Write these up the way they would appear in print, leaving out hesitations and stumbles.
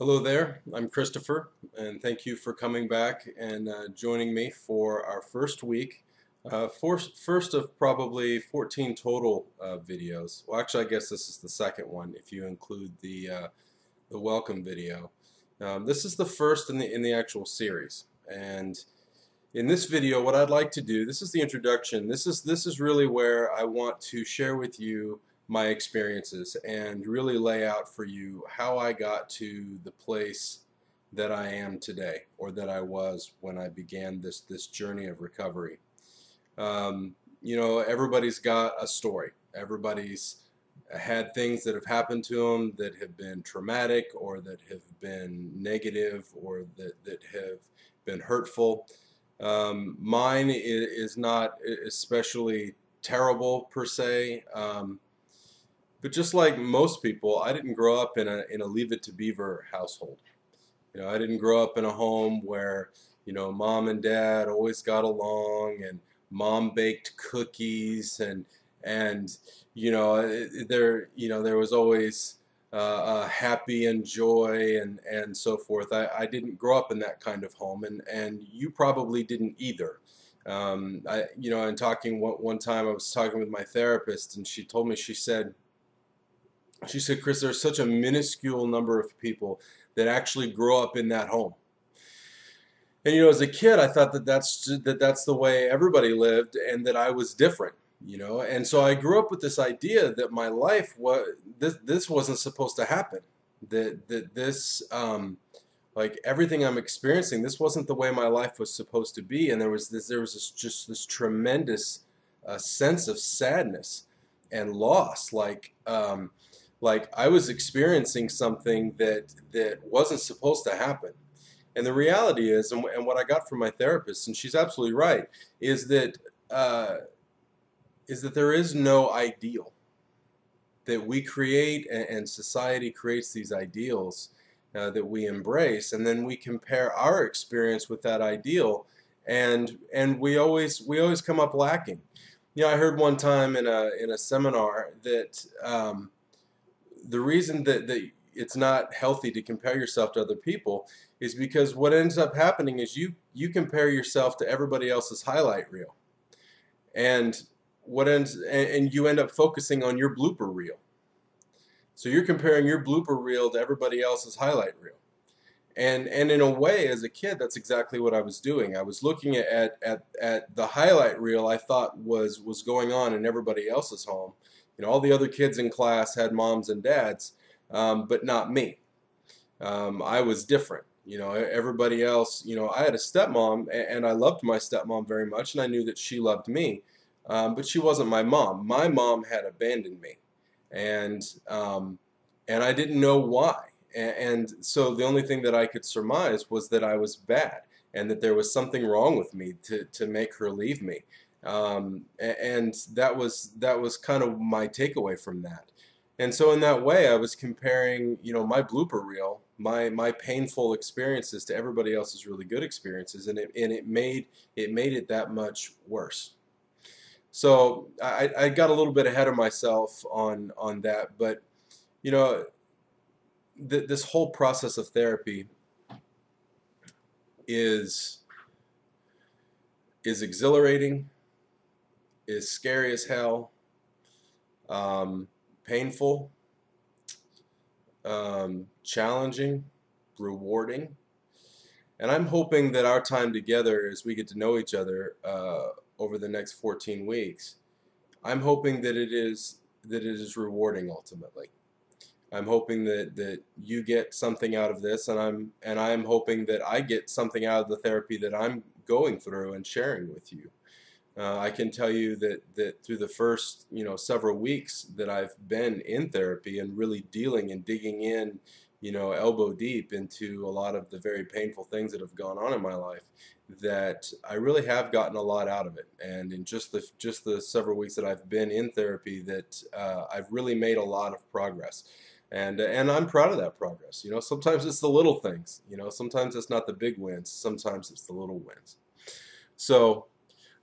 Hello there, I'm Christopher, and thank you for coming back and joining me for our first week, first of probably 14 total videos. Well, actually, I guess this is the second one if you include the welcome video. This is the first in the actual series, and in this video, what I'd like to do, this is the introduction. This is really where I want to share with you my experiences and really lay out for you how I got to the place that I am today, or that I was when I began this journey of recovery. Everybody's got a story. Everybody's had things that have happened to them that have been traumatic, or that have been negative, or that have been hurtful. Mine is not especially terrible per se, but just like most people, I didn't grow up in a Leave It to Beaver household. I didn't grow up in a home where mom and dad always got along, and mom baked cookies, and there was always happy and joy and so forth. I didn't grow up in that kind of home, and you probably didn't either. And talking one time, I was talking with my therapist, and she told me, she said, Chris, there's such a minuscule number of people that actually grow up in that home. And as a kid, I thought that's the way everybody lived, and that I was different. And so I grew up with this idea that my life was this wasn't supposed to happen. That this like everything I'm experiencing, this wasn't the way my life was supposed to be. And there was this tremendous sense of sadness and loss, like I was experiencing something that wasn't supposed to happen. And the reality is, and what I got from my therapist, and she's absolutely right, is that there is no ideal. That we create, and society creates these ideals that we embrace, and then we compare our experience with that ideal, and we always come up lacking. I heard one time in a seminar that the reason that it's not healthy to compare yourself to other people is because what ends up happening is you compare yourself to everybody else's highlight reel, and and you end up focusing on your blooper reel. So you're comparing your blooper reel to everybody else's highlight reel. And in a way, as a kid, that's exactly what I was doing. I was looking at the highlight reel I thought was going on in everybody else's home. All the other kids in class had moms and dads, but not me. I was different. Everybody else, I had a stepmom, and I loved my stepmom very much, and I knew that she loved me, but she wasn't my mom. My mom had abandoned me, and I didn't know why. And so the only thing that I could surmise was that I was bad, and that there was something wrong with me to make her leave me. And that was kind of my takeaway from that. And so in that way, I was comparing, my blooper reel, my painful experiences, to everybody else's really good experiences, and it made it that much worse. So I got a little bit ahead of myself on that, but you know, this whole process of therapy is exhilarating, is scary as hell, painful, challenging, rewarding, and I'm hoping that our time together, as we get to know each other over the next 14 weeks, I'm hoping that it is rewarding ultimately. I'm hoping that you get something out of this, and I'm hoping that I get something out of the therapy that I'm going through and sharing with you. I can tell you that through the first several weeks that I've been in therapy and really dealing and digging in, elbow deep into a lot of the very painful things that have gone on in my life, that I really have gotten a lot out of it. And in just the several weeks that I've been in therapy, that I've really made a lot of progress. And I'm proud of that progress. Sometimes it's the little things. Sometimes it's not the big wins. Sometimes it's the little wins. So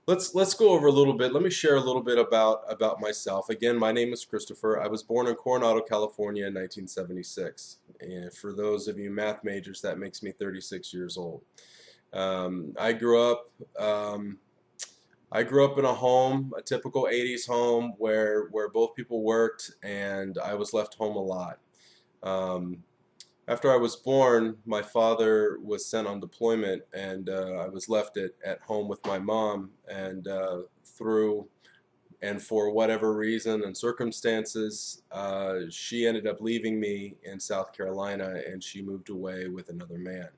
Let's go over a little bit. Let me share a little bit about myself. Again, my name is Christopher. I was born in Coronado, California in 1976. And for those of you math majors, that makes me 36 years old. I grew up I grew up in a home, a typical 80s home where both people worked and I was left home a lot. Um, After I was born, my father was sent on deployment, and I was left at home with my mom. And through and for whatever reason and circumstances, she ended up leaving me in South Carolina, and she moved away with another man.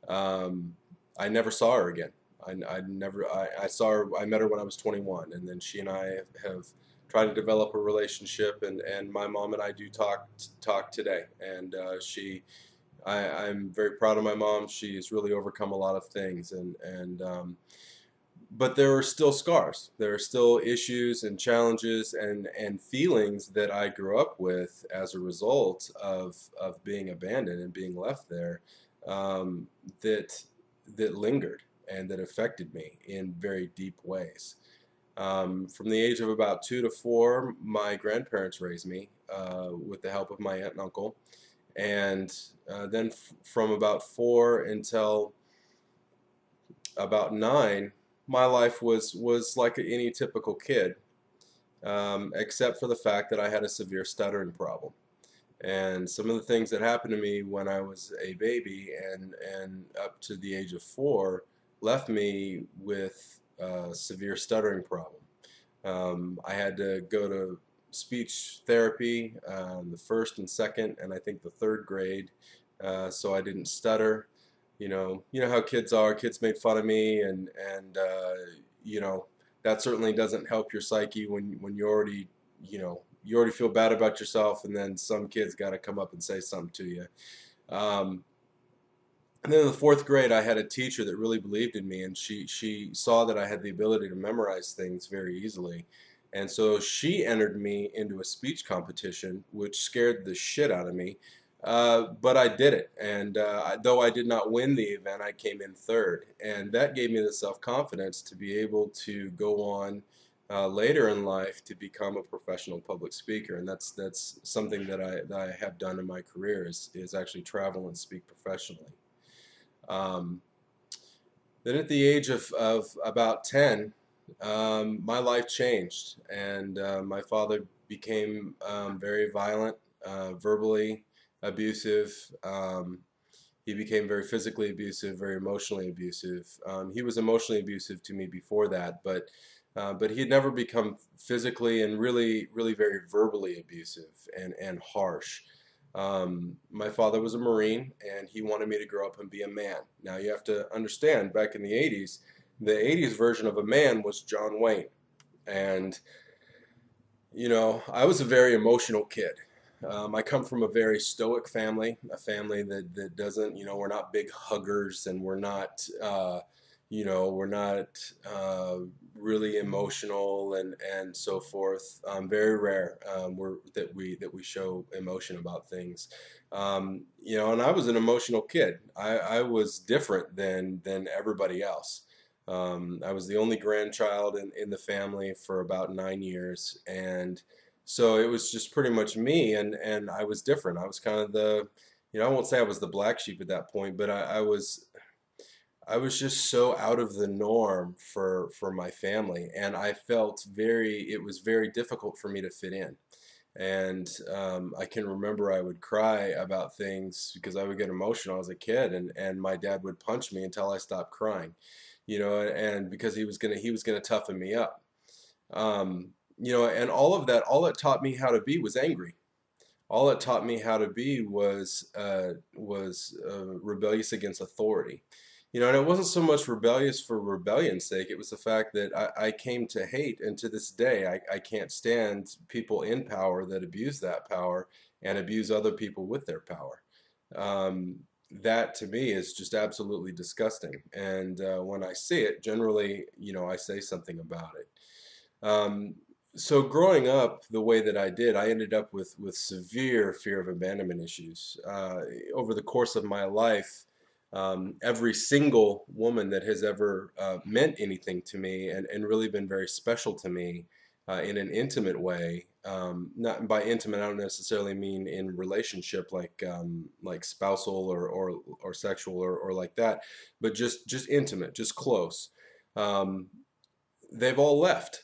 Um, I never saw her again. I saw her, I met her when I was 21, and then she and I have tried to develop a relationship, and my mom and I do talk today, and I'm very proud of my mom. She's really overcome a lot of things, but there are still scars. There are still issues and challenges and feelings that I grew up with as a result of being abandoned and being left there, um, that that lingered and that affected me in very deep ways. From the age of about 2 to 4, my grandparents raised me with the help of my aunt and uncle, and then from about 4 until about 9, my life was like any typical kid, except for the fact that I had a severe stuttering problem. And some of the things that happened to me when I was a baby and up to the age of 4 left me with a severe stuttering problem. I had to go to speech therapy the first and second, and I think the third grade, so I didn't stutter. You know how kids are. Kids made fun of me, and you know that certainly doesn't help your psyche when you already you already feel bad about yourself, and then some kids got to come up and say something to you. Um, and then in the fourth grade, I had a teacher that really believed in me, and she saw that I had the ability to memorize things very easily. And so she entered me into a speech competition, which scared the shit out of me. But I did it, and though I did not win the event, I came in third, and that gave me the self-confidence to be able to go on later in life to become a professional public speaker, and that's something that I have done in my career is actually travel and speak professionally. Um, then at the age of about 10, my life changed, and my father became very violent, verbally abusive. He became very physically abusive, very emotionally abusive. He was emotionally abusive to me before that, but he had never become physically and really very verbally abusive and harsh. My father was a Marine, and he wanted me to grow up and be a man. Now you have to understand, back in the 80s version of a man was John Wayne. And, I was a very emotional kid. I come from a very stoic family, a family that doesn't, we're not big huggers, and we're not really emotional and so forth. Very rare that we show emotion about things. And I was an emotional kid. I was different than everybody else. I was the only grandchild in the family for about 9 years, and so it was just pretty much me, and I was different. I was kind of I won't say I was the black sheep at that point, but I was just so out of the norm for my family, and I felt it was very difficult for me to fit in. And I can remember I would cry about things because I would get emotional as a kid, and my dad would punch me until I stopped crying, and because he was gonna toughen me up. And all of that, all it taught me how to be was angry. All it taught me how to be was rebellious against authority. And it wasn't so much rebellious for rebellion's sake. It was the fact that I came to hate, and to this day, I can't stand people in power that abuse that power and abuse other people with their power. That to me is just absolutely disgusting. And when I see it, generally, I say something about it. Um, so growing up the way that I did, I ended up with severe fear of abandonment issues. Over the course of my life, every single woman that has ever meant anything to me and really been very special to me in an intimate way. Not by intimate, I don't necessarily mean in relationship like spousal or sexual or like that, but just intimate, just close. Um, they've all left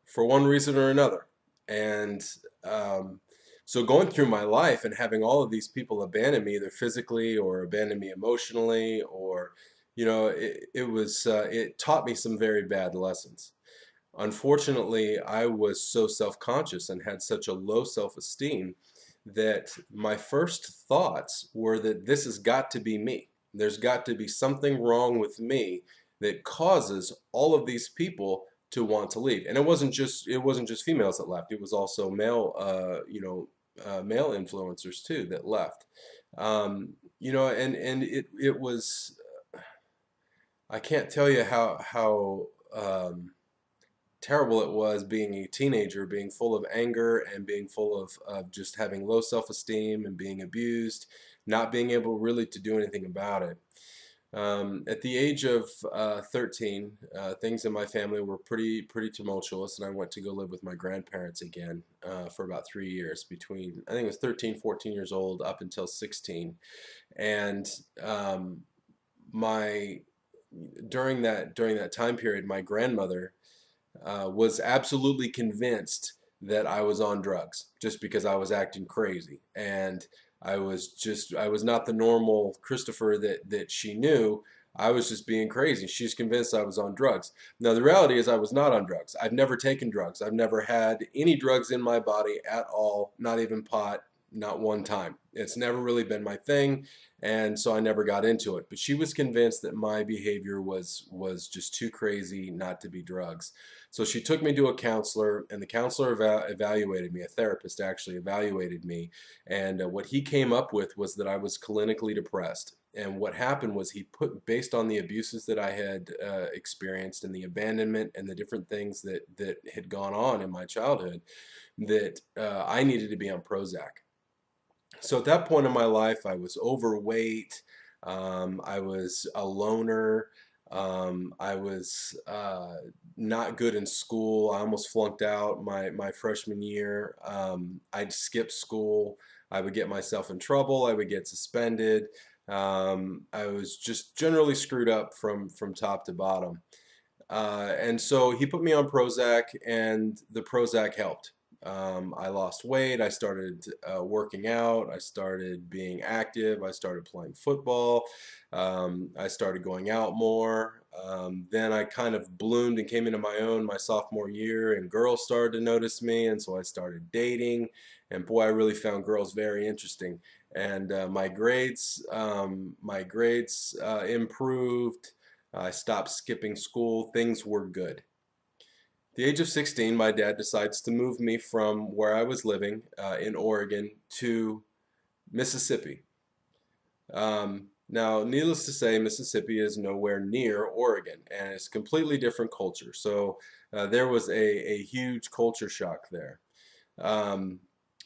for one reason or another. And um, so going through my life and having all of these people abandon me, either physically or abandon me emotionally, or, it taught me some very bad lessons. Unfortunately, I was so self-conscious and had such a low self-esteem that my first thoughts were that this has got to be me. There's got to be something wrong with me that causes all of these people to want to leave. And it wasn't just females that left. It was also male influencers too that left. And it was, I can't tell you how terrible it was being a teenager, being full of anger and being full of just having low self-esteem and being abused, not being able really to do anything about it. At the age of 13, things in my family were pretty tumultuous, and I went to go live with my grandparents again for about 3 years, between I think it was 13, 14 years old up until 16. And my during that time period, my grandmother was absolutely convinced that I was on drugs just because I was acting crazy. And I was not the normal Christopher that she knew. I was just being crazy. She's convinced I was on drugs. Now, the reality is I was not on drugs. I've never taken drugs. I've never had any drugs in my body at all, not even pot, not one time. It's never really been my thing, and so I never got into it. But she was convinced that my behavior was just too crazy not to be drugs. So she took me to a counselor, and the counselor evaluated me. A therapist actually evaluated me, and what he came up with was that I was clinically depressed. And what happened was he put, based on the abuses that I had experienced and the abandonment and the different things that had gone on in my childhood, that I needed to be on Prozac. So at that point in my life, I was overweight. I was a loner. I was not good in school. I almost flunked out my freshman year. I'd skip school. I would get myself in trouble. I would get suspended. I was just generally screwed up from top to bottom. And so he put me on Prozac, and the Prozac helped. I lost weight. I started working out. I started being active. I started playing football. I started going out more. Then I kind of bloomed and came into my own my sophomore year, and girls started to notice me, and so I started dating. And boy, I really found girls very interesting. And my grades improved. I stopped skipping school. Things were good. At the age of 16, my dad decides to move me from where I was living in Oregon to Mississippi. Now, needless to say, Mississippi is nowhere near Oregon, and it's a completely different culture. So there was a huge culture shock there. Um,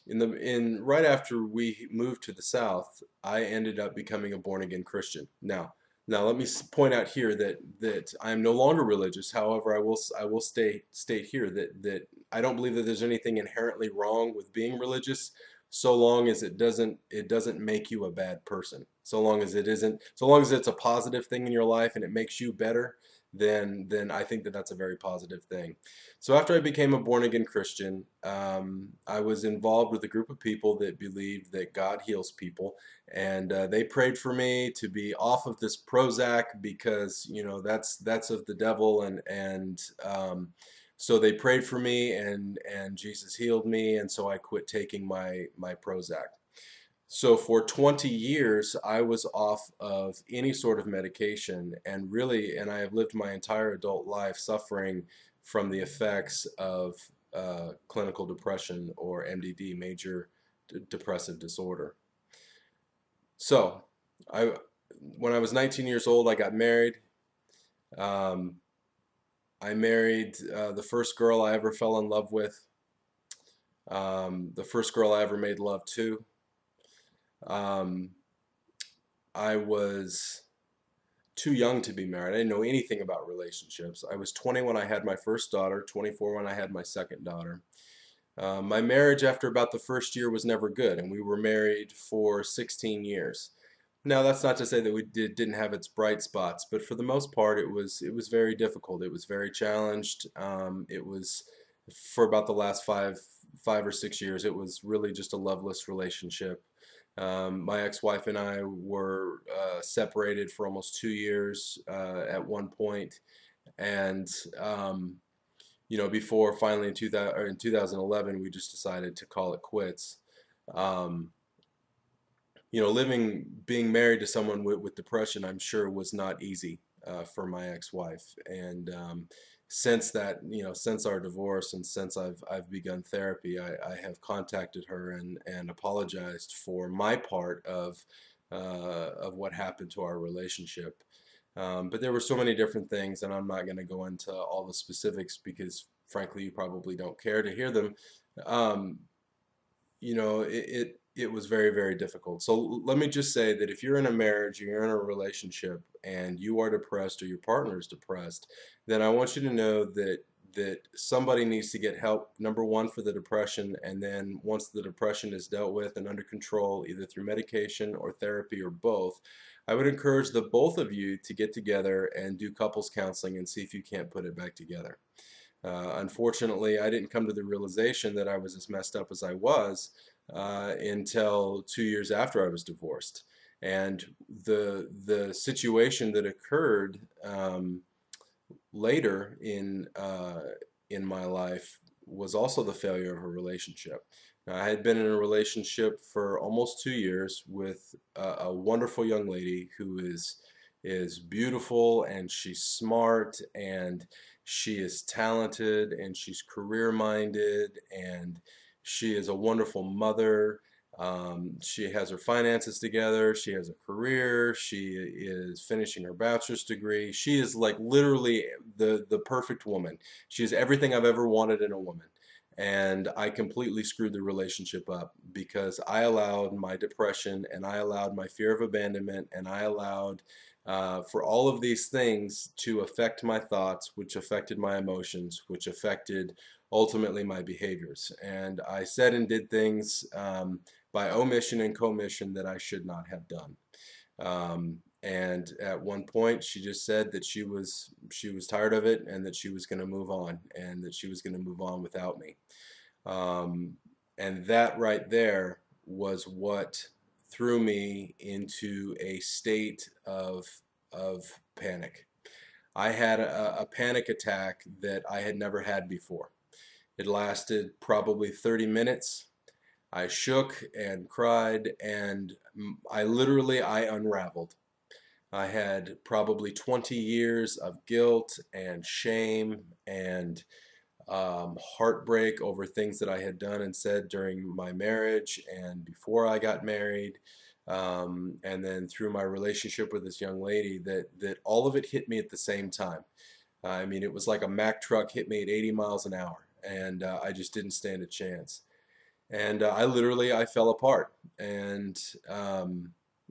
in right after we moved to the South, I ended up becoming a born again Christian. Now let me point out here that I am no longer religious. However, I will state here that I don't believe that there's anything inherently wrong with being religious, so long as it doesn't make you a bad person. So long as it's a positive thing in your life and it makes you better, then I think that that's a very positive thing. So after I became a born again Christian, I was involved with a group of people that believed that God heals people, and they prayed for me to be off of this Prozac because that's of the devil, and so they prayed for me, and Jesus healed me, and so I quit taking my Prozac. So for 20 years, I was off of any sort of medication, and I have lived my entire adult life suffering from the effects of clinical depression, or MDD, major depressive disorder. So, I when I was 19 years old, I got married. Um, I married the first girl I ever fell in love with, the first girl I ever made love to. Um, I was too young to be married. I didn't know anything about relationships. I was 20 when I had my first daughter, 24 when I had my second daughter. My marriage after about the first year was never good, and we were married for 16 years. Now, that's not to say that didn't have its bright spots, but for the most part, it was very difficult. It was very challenged. It was for about the last 5 or 6 years. It was really just a loveless relationship. My ex-wife and I were separated for almost 2 years at one point, and before finally in 2011, we just decided to call it quits. Um, being married to someone with depression, I'm sure was not easy for my ex-wife. And since our divorce and since I've begun therapy, I have contacted her and apologized for my part of what happened to our relationship. But there were so many different things, and I'm not going to go into all the specifics because, frankly, you probably don't care to hear them. Um, it was very, very difficult. So let me just say that if you're in a marriage, you're in a relationship, and you are depressed or your partner is depressed, then I want you to know that somebody needs to get help, number one, for the depression, and then once the depression is dealt with and under control, either through medication or therapy or both, I would encourage the both of you to get together and do couples counseling and see if you can't put it back together. Unfortunately, I didn't come to the realization that I was as messed up as I was until 2 years after I was divorced. And the situation that occurred later in my life was also the failure of a relationship. Now, I had been in a relationship for almost 2 years with a wonderful young lady who is beautiful, and she's smart, and she is talented, and she's career minded, and she is a wonderful mother. She has her finances together. She has a career. She is finishing her bachelor's degree. She is like literally the perfect woman. She is everything I've ever wanted in a woman. And I completely screwed the relationship up because I allowed my depression, and I allowed my fear of abandonment, and I allowed for all of these things to affect my thoughts, which affected my emotions, which affected ultimately my behaviors. And I said and did things by omission and commission that I should not have done. And at one point, she just said that she was tired of it, and that she was going to move on, and that she was going to move on without me. Um, and that right there was what threw me into a state of panic. I had a panic attack that I had never had before. It lasted probably 30 minutes. I shook and cried, and I unraveled. I had probably 20 years of guilt and shame and heartbreak over things that I had done and said during my marriage and before I got married, and then through my relationship with this young lady, that all of it hit me at the same time. I mean, it was like a Mack truck hit me at 80 miles an hour, and I just didn't stand a chance. And I fell apart, and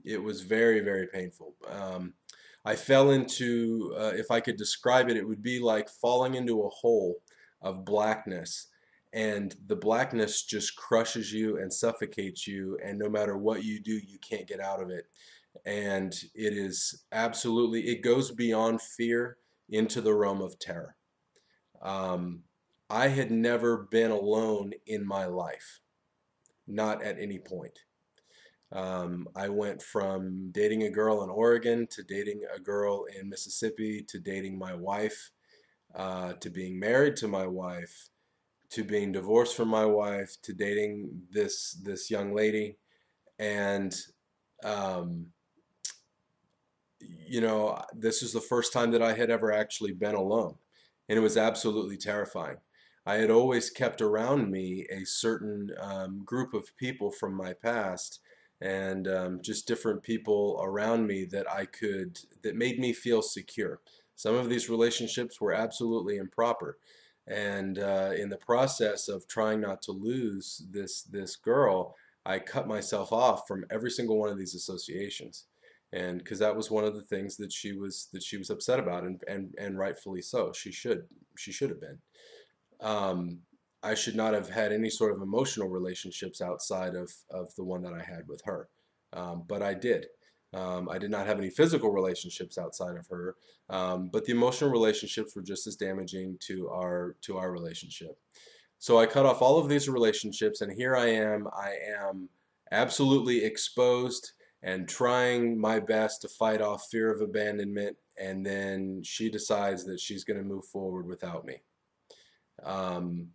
it was very, very painful. I fell into, if I could describe it, it would be like falling into a hole of blackness, and the blackness just crushes you and suffocates you, and no matter what you do, you can't get out of it. And it goes beyond fear into the realm of terror. Um, I had never been alone in my life, not at any point. I went from dating a girl in Oregon to dating a girl in Mississippi to dating my wife, to being married to my wife, to being divorced from my wife, to dating this young lady. And um, this is the first time that I had ever actually been alone, and it was absolutely terrifying. I had always kept around me a certain group of people from my past, and just different people around me that made me feel secure. Some of these relationships were absolutely improper, and in the process of trying not to lose this girl, I cut myself off from every single one of these associations. and because that was one of the things that she was upset about, and rightfully so. She should have been. Um, I should not have had any sort of emotional relationships outside of the one that I had with her, but I did. I did not have any physical relationships outside of her, but the emotional relationships were just as damaging to our relationship. So I cut off all of these relationships, and here I am. I am absolutely exposed and trying my best to fight off fear of abandonment, and then she decides that she's going to move forward without me, um,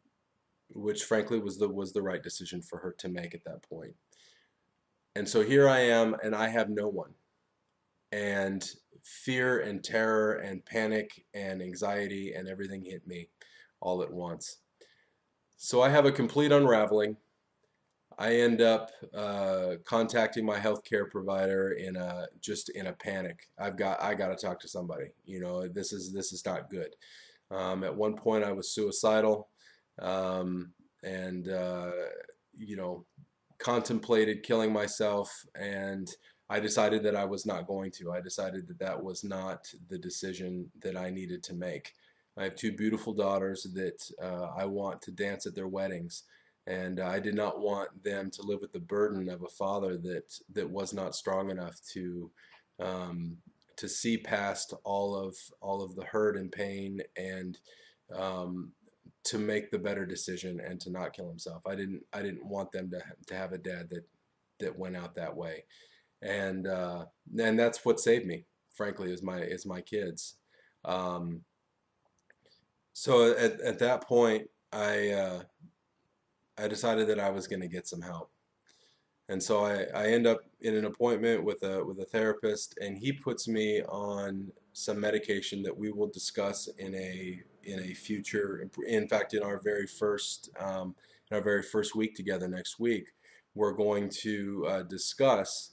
which frankly was the right decision for her to make at that point. And so here I am, and I have no one, and fear and terror and panic and anxiety and everything hit me all at once. So I have a complete unraveling. I end up contacting my healthcare provider in a panic. I got to talk to somebody. This is not good. At one point, I was suicidal, and contemplated killing myself, and I decided that I was not going to. I decided that that was not the decision that I needed to make. I have two beautiful daughters that I want to dance at their weddings, and I did not want them to live with the burden of a father that was not strong enough um, to see past all of the hurt and pain, and um, to make the better decision and to not kill himself. I didn't want them to have a dad that went out that way, and that's what saved me. Frankly, is my kids. Um, so at that point, I decided that I was going to get some help. And so I end up in an appointment with a therapist, and he puts me on some medication that we will discuss in a future. In fact, in our very first week together next week, we're going to discuss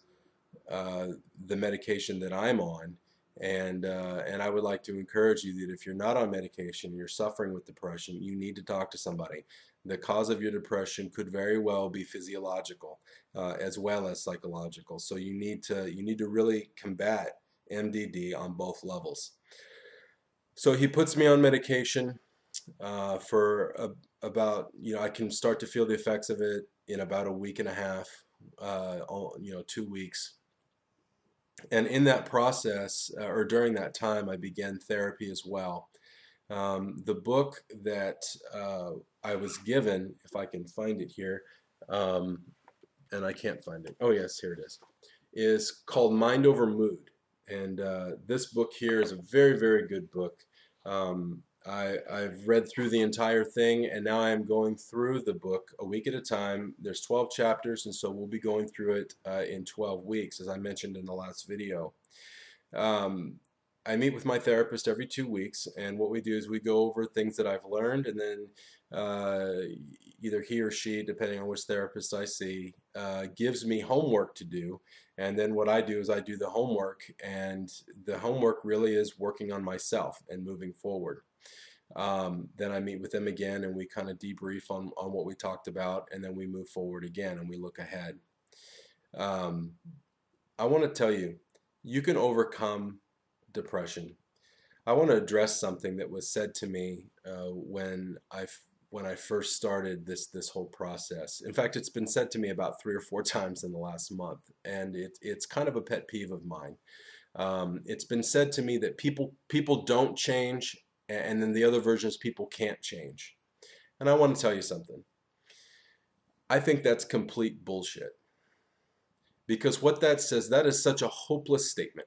uh, the medication that I'm on, and I would like to encourage you that if you're not on medication, you're suffering with depression, you need to talk to somebody. The cause of your depression could very well be physiological, as well as psychological. So you need to really combat MDD on both levels. So he puts me on medication for about, I can start to feel the effects of it in about a week and a half, 2 weeks. And in that process, or during that time, I began therapy as well. The book that I was given, if I can find it here, um, and I can't find it. Oh, yes, here it is called Mind Over Mood. And this book here is a very, very good book. I've read through the entire thing, and now I am going through the book a week at a time. There's 12 chapters, and so we'll be going through it in 12 weeks, as I mentioned in the last video. Um, I meet with my therapist every 2 weeks, and what we do is we go over things that I've learned, and then either he or she, depending on which therapist I see, gives me homework to do. And then what I do is I do the homework, and the homework really is working on myself and moving forward. Then I meet with them again, and we kind of debrief on what we talked about, and then we move forward again and we look ahead. Um, I want to tell you, you can overcome depression. I want to address something that was said to me when I first started this whole process. In fact, it's been said to me about 3 or 4 times in the last month, and it's kind of a pet peeve of mine. It's been said to me that people don't change, and then the other version is people can't change. And I want to tell you something. I think that's complete bullshit. Because what that says, that is such a hopeless statement.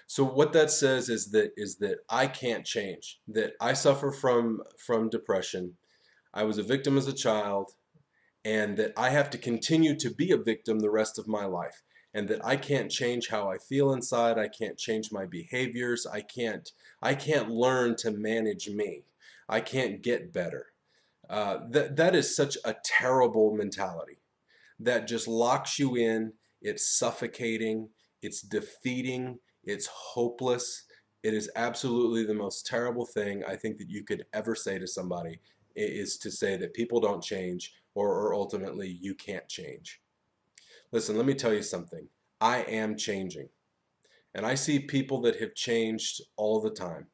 So what that says is that I can't change, that I suffer from depression. I was a victim as a child, and that I have to continue to be a victim the rest of my life, and that I can't change how I feel inside. I can't change my behaviors. I can't learn to manage me. I can't get better. That is such a terrible mentality that just locks you in. It's suffocating. It's defeating. It's hopeless. It is absolutely the most terrible thing I think that you could ever say to somebody, is to say that people don't change, or ultimately you can't change. Listen, let me tell you something. I am changing. And I see people that have changed all the time.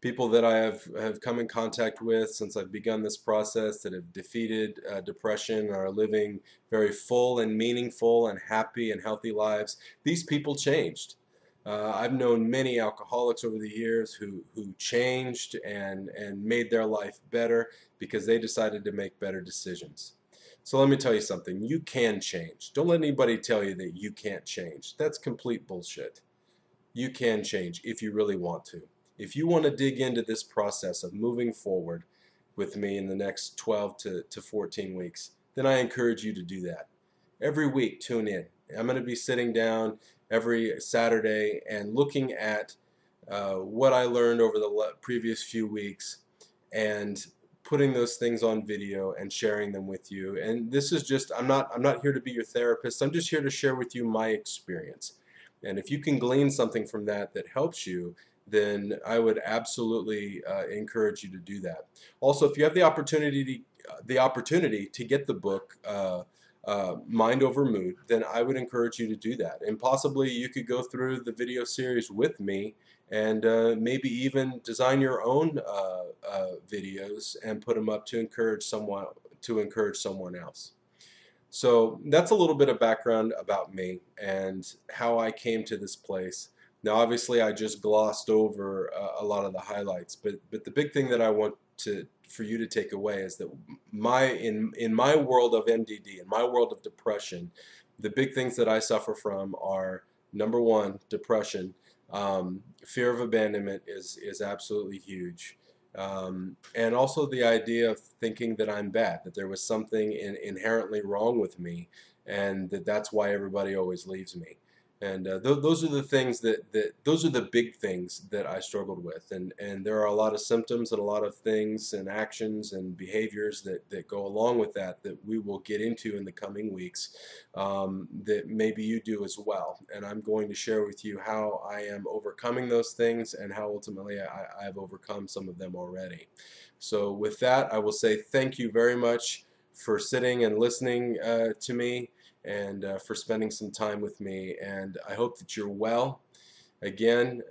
People that I have come in contact with since I've begun this process that have defeated depression and are living very full and meaningful and happy and healthy lives. These people changed. I've known many alcoholics over the years who changed and made their life better because they decided to make better decisions. So let me tell you something. You can change. Don't let anybody tell you that you can't change. That's complete bullshit. You can change if you really want to. If you want to dig into this process of moving forward with me in the next 12 to 14 weeks, then I encourage you to do that. Every week, tune in. I'm going to be sitting down every Saturday and looking at what I learned over the previous few weeks and putting those things on video and sharing them with you. And this is just, I'm not here to be your therapist. I'm just here to share with you my experience. And if you can glean something from that that helps you, then I would absolutely encourage you to do that. Also, if you have the opportunity to get the book Mind Over Mood, then I would encourage you to do that. And possibly you could go through the video series with me and maybe even design your own videos and put them up to encourage someone else. So that's a little bit of background about me and how I came to this place. Now, obviously, I just glossed over a lot of the highlights, but the big thing that I want for you to take away is that in my world of MDD, in my world of depression, the big things that I suffer from are, number one, depression. Fear of abandonment is absolutely huge. And also the idea of thinking that I'm bad, that there was something inherently wrong with me, and that's why everybody always leaves me. And those are the things those are the big things that I struggled with. And there are a lot of symptoms and a lot of things and actions and behaviors that go along with that we will get into in the coming weeks, that maybe you do as well. And I'm going to share with you how I am overcoming those things and how ultimately I've overcome some of them already. So with that, I will say thank you very much for sitting and listening to me, and for spending some time with me, and I hope that you're well. Again,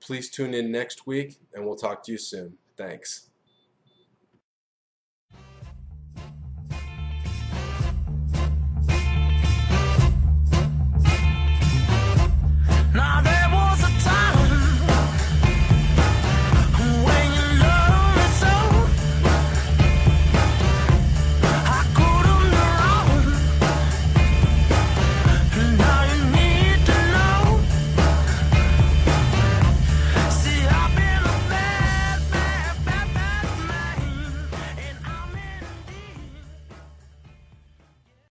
please tune in next week, and we'll talk to you soon. Thanks.